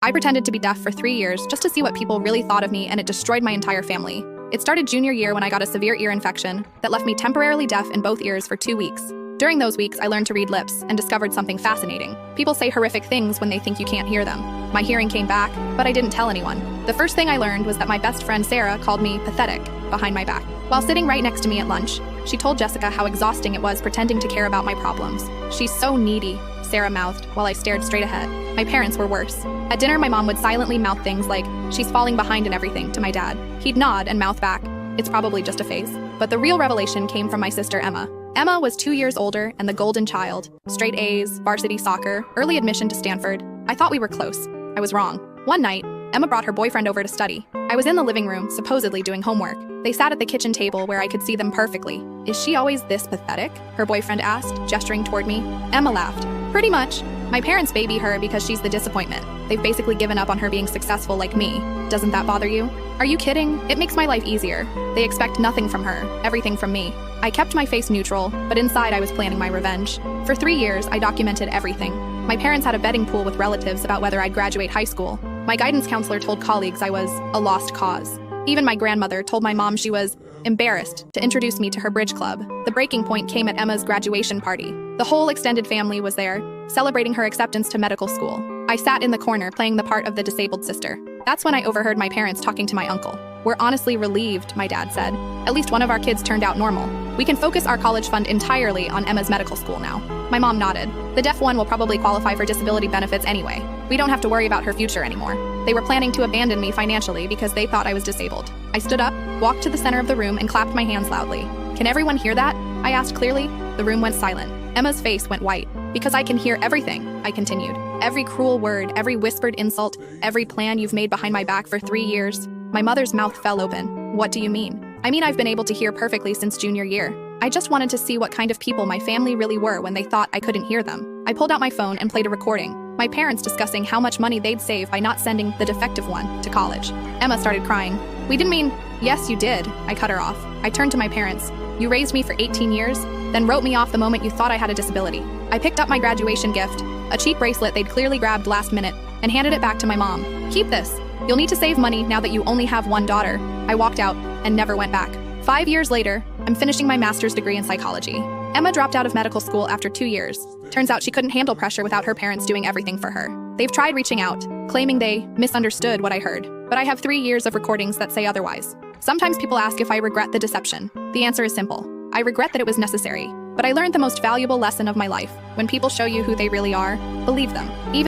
I pretended to be deaf for 3 years just to see what people really thought of me, and it destroyed my entire family. It started junior year when I got a severe ear infection that left me temporarily deaf in both ears for 2 weeks. During those weeks, I learned to read lips and discovered something fascinating. People say horrific things when they think you can't hear them. My hearing came back, but I didn't tell anyone. The first thing I learned was that my best friend Sarah called me pathetic behind my back. While sitting right next to me at lunch, she told Jessica how exhausting it was pretending to care about my problems. "She's so needy," Sarah mouthed while I stared straight ahead. My parents were worse. At dinner, my mom would silently mouth things like, "She's falling behind in everything," to my dad. He'd nod and mouth back, "It's probably just a phase." But the real revelation came from my sister Emma. Emma was 2 years older and the golden child. Straight A's, varsity soccer, early admission to Stanford. I thought we were close. I was wrong. One night, Emma brought her boyfriend over to study. I was in the living room, supposedly doing homework. They sat at the kitchen table where I could see them perfectly. "Is she always this pathetic?" her boyfriend asked, gesturing toward me. Emma laughed. "Pretty much. My parents baby her because she's the disappointment. They've basically given up on her being successful like me. Doesn't that bother you?" "Are you kidding? It makes my life easier. They expect nothing from her, everything from me." I kept my face neutral, but inside I was planning my revenge. For 3 years, I documented everything. My parents had a betting pool with relatives about whether I'd graduate high school. My guidance counselor told colleagues I was a lost cause. Even my grandmother told my mom she was embarrassed to introduce me to her bridge club. The breaking point came at Emma's graduation party. The whole extended family was there, celebrating her acceptance to medical school. I sat in the corner playing the part of the disabled sister. That's when I overheard my parents talking to my uncle. "We're honestly relieved," my dad said. "At least one of our kids turned out normal. We can focus our college fund entirely on Emma's medical school now." My mom nodded. "The deaf one will probably qualify for disability benefits anyway. We don't have to worry about her future anymore." They were planning to abandon me financially because they thought I was disabled. I stood up, walked to the center of the room, and clapped my hands loudly. "Can everyone hear that?" I asked clearly. The room went silent. Emma's face went white. "Because I can hear everything," I continued. "Every cruel word, every whispered insult, every plan you've made behind my back for 3 years." My mother's mouth fell open. "What do you mean?" "I mean, I've been able to hear perfectly since junior year. I just wanted to see what kind of people my family really were when they thought I couldn't hear them." I pulled out my phone and played a recording. My parents discussing how much money they'd save by not sending the defective one to college. Emma started crying. "We didn't mean—" "Yes, you did," I cut her off. I turned to my parents. "You raised me for 18 years, then wrote me off the moment you thought I had a disability." I picked up my graduation gift, a cheap bracelet they'd clearly grabbed last minute, and handed it back to my mom. "Keep this. You'll need to save money now that you only have one daughter." I walked out and never went back. 5 years later, I'm finishing my master's degree in psychology. Emma dropped out of medical school after 2 years. Turns out she couldn't handle pressure without her parents doing everything for her. They've tried reaching out, claiming they misunderstood what I heard, but I have 3 years of recordings that say otherwise. Sometimes people ask if I regret the deception. The answer is simple. I regret that it was necessary, but I learned the most valuable lesson of my life. When people show you who they really are, believe them. Even